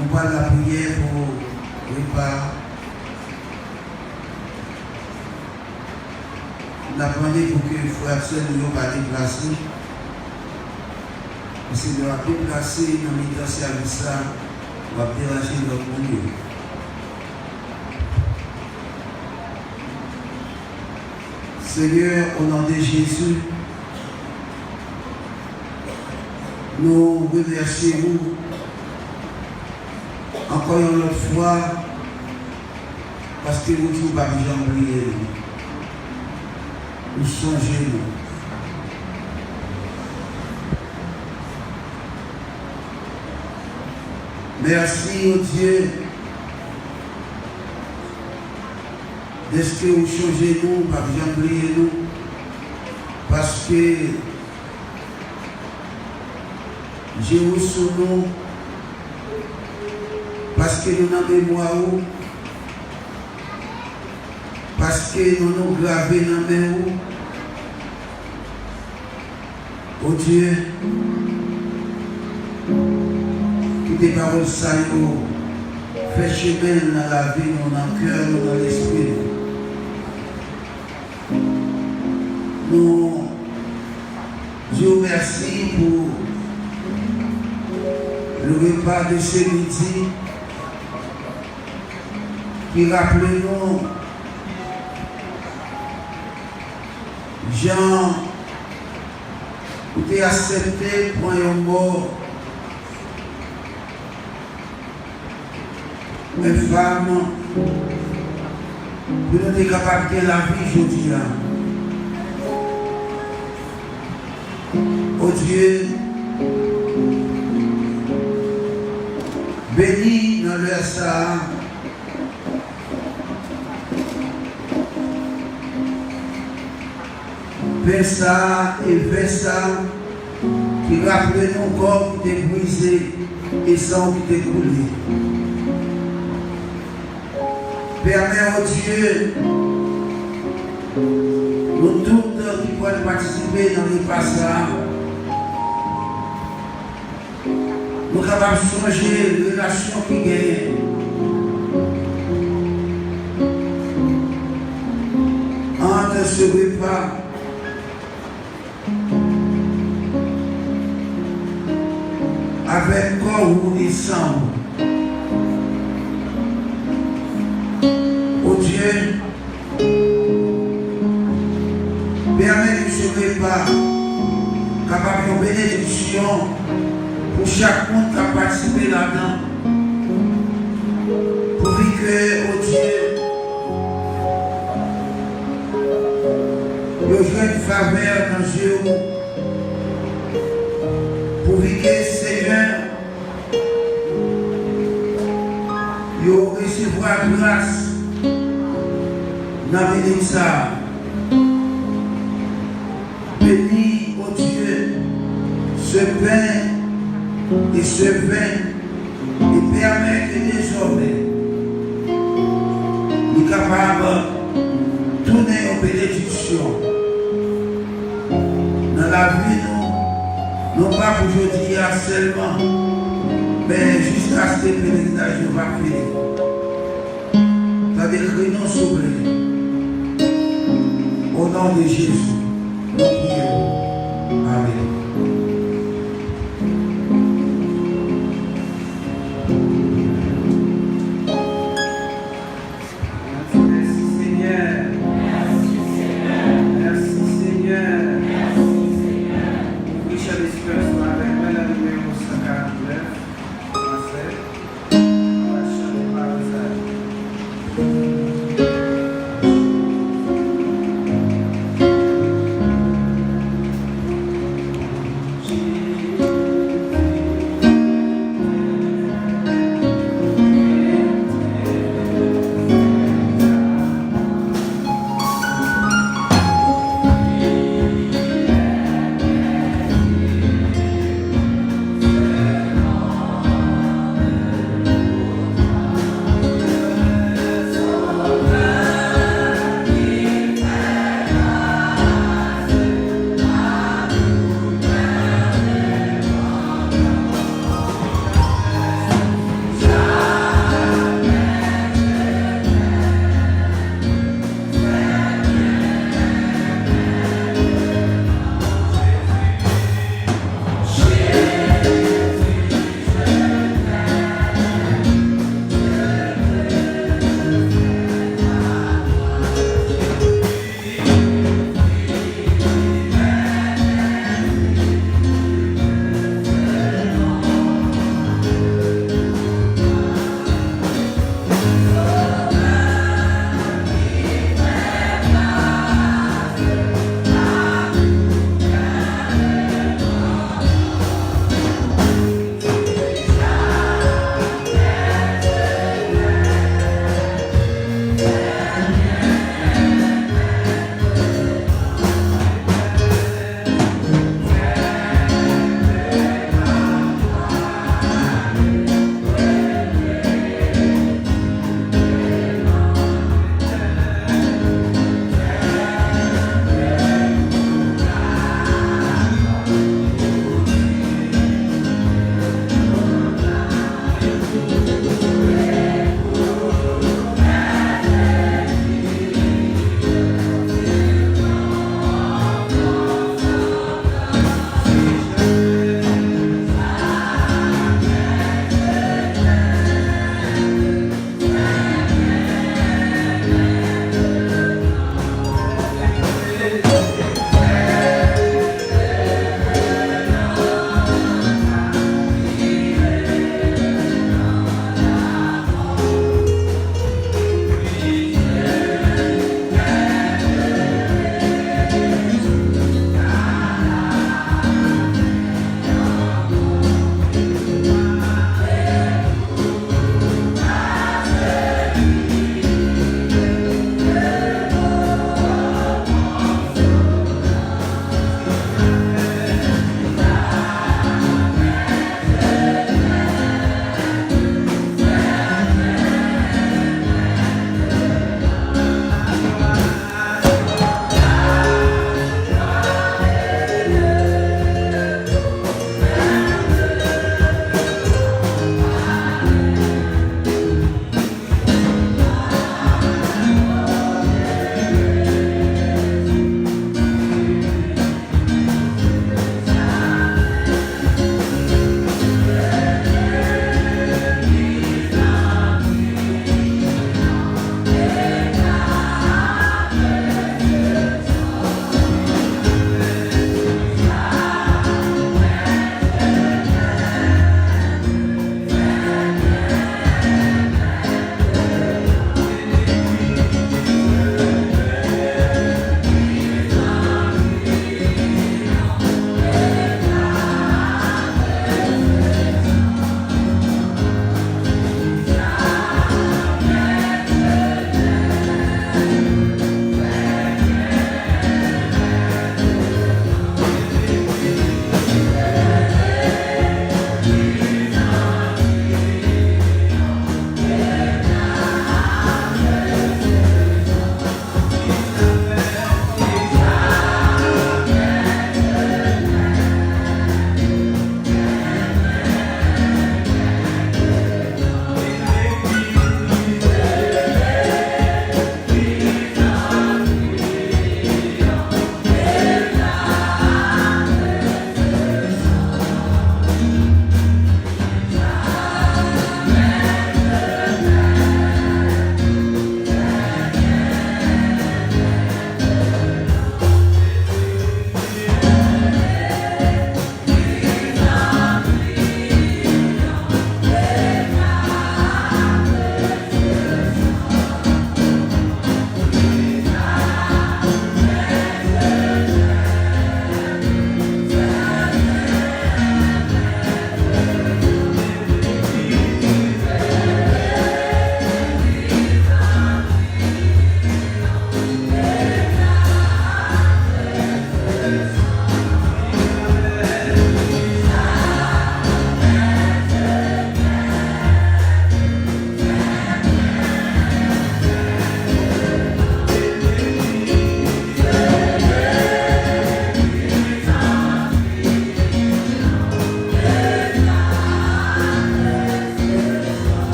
Nous parlons de la prière pour repas. Nous avons demandé pour que les frères et sœurs ne soient pas déplacés. Si nous avons déplacé dans le milieu de service, on va déranger notre monde. Seigneur, au nom de Jésus, nous remercions encore une autre fois parce que vous ne pouvez pas bien oublier. Nous songez-nous. Merci au Dieu de ce que vous changez nous, pas bien oublier nous, parce que j'ai reçu nous, parce que nous avons mémoire, parce que nous nous gravés dans la main. Oh Dieu, que tes paroles ça fait chemin dans la vie, dans le cœur, dans l'esprit. Nous, je vous remercie pour le repas de ce midi qui rappelle nous Jean, qui a accepté pour un mort, une femme, pour nous être capables de la vie aujourd'hui. Oh Dieu, bénis dans leur ça. Fais ça et fais ça, qui rappelle nos corps qui t'est brisé et sang qui t'est coulé. Permets au Dieu, nous tous qui pour participer dans les passages. Nous sommes capables de changer les relations qui gagnent. Entre ce repas, avec corps unissant. Oh Dieu, permet que ce repas capable de bénédiction pour chaque monde qui a participé là-dedans. Pour que, oh Dieu, il y a une faveur dans Dieu. Pour que Seigneur, il recevoir grâce dans le ça. Bénis, oh Dieu, ce pain et ce vin et permet que désormais nous sommes capables de tourner en bénédiction dans la vie, non pas pour aujourd'hui seulement, mais jusqu'à ce que le pèlerinage va finir. C'est-à-dire que nous sommes au nom de Jésus, nous prions. Amen.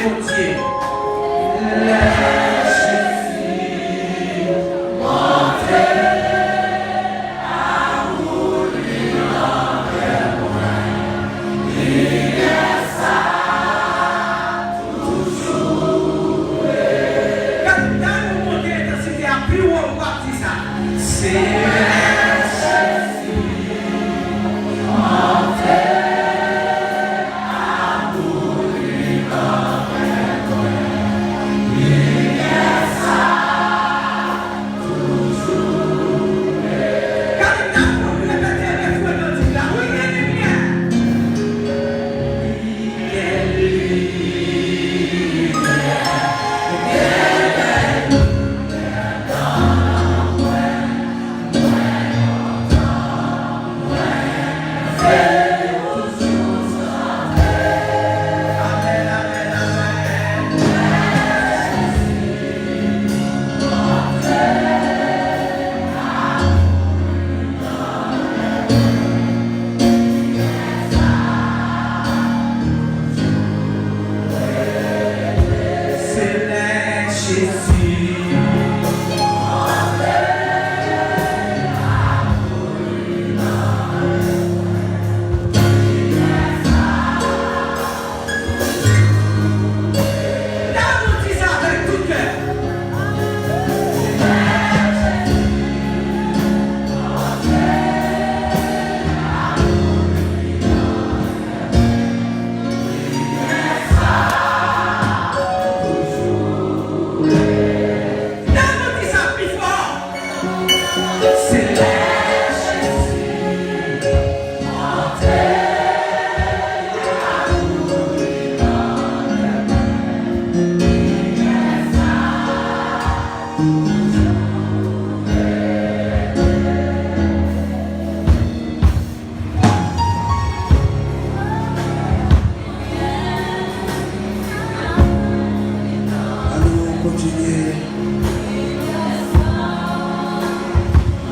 entier.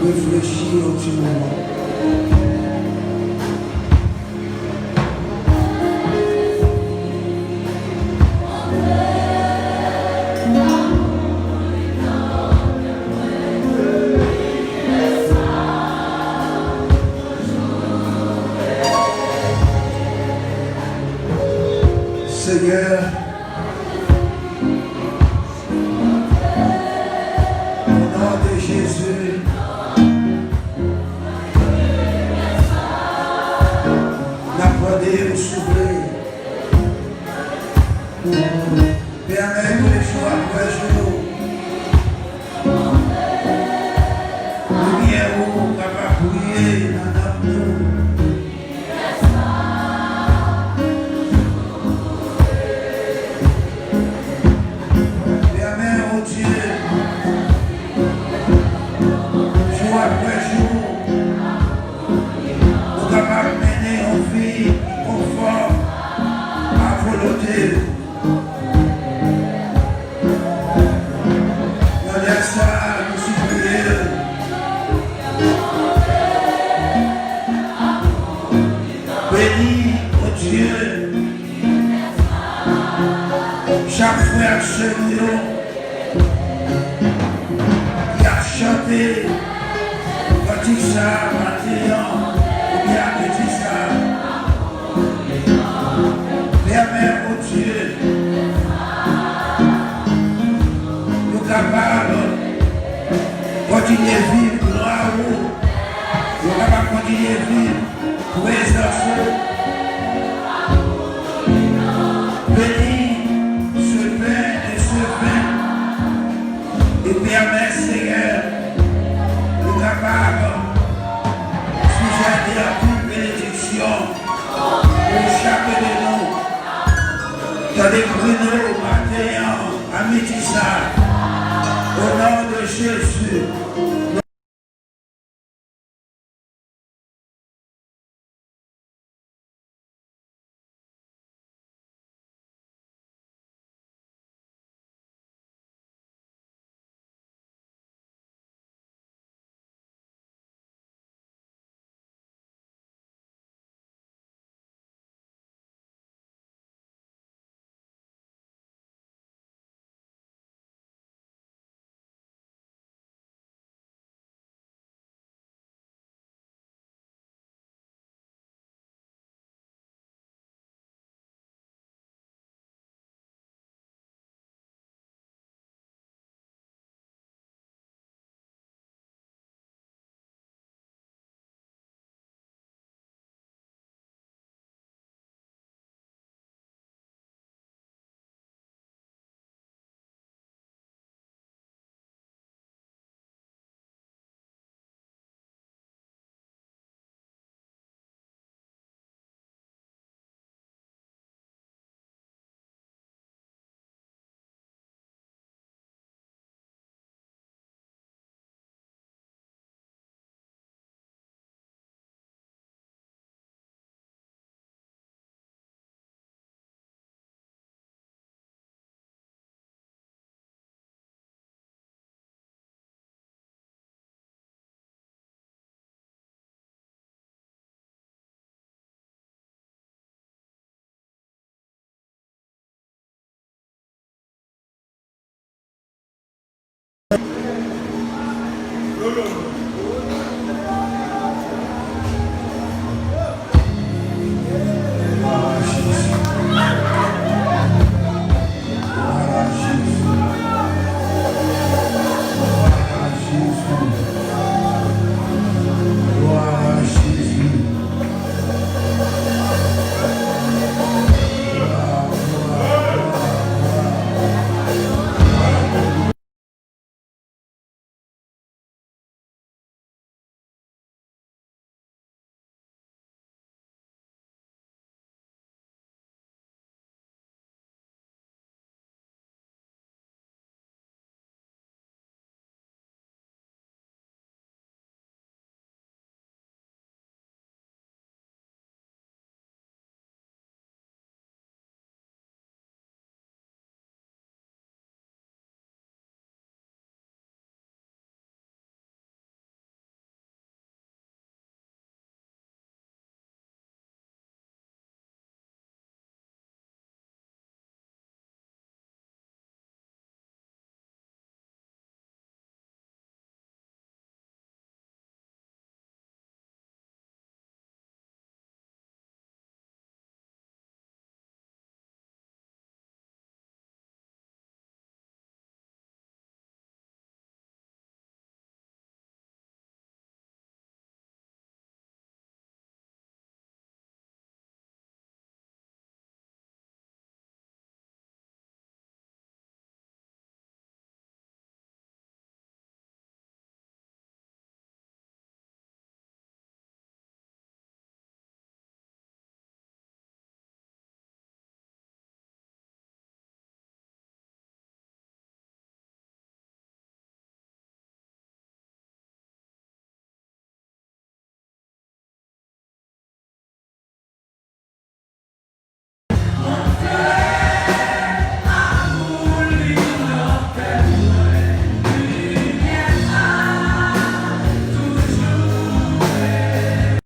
Réfléchir au petit moment. Seigneur, au nom de Jésus, n'apprenez au souffler. Permettez jour après jour. Lumière où capable de prier dans nous. Bénis, oh Dieu, chaque frère chez nous qui a chanté petit ça, maintenant, ou bien petit ça. Permets, oh Dieu, nous capables de continuer à vivre gloire, nous capables de continuer à vivre présence. Bénis ce pain et ce vin et permets, Seigneur, nous capables de sujeter à toute bénédiction pour chacun de nous. Dans les Bruno, Mathéan, Amitissa, au nom de Jésus.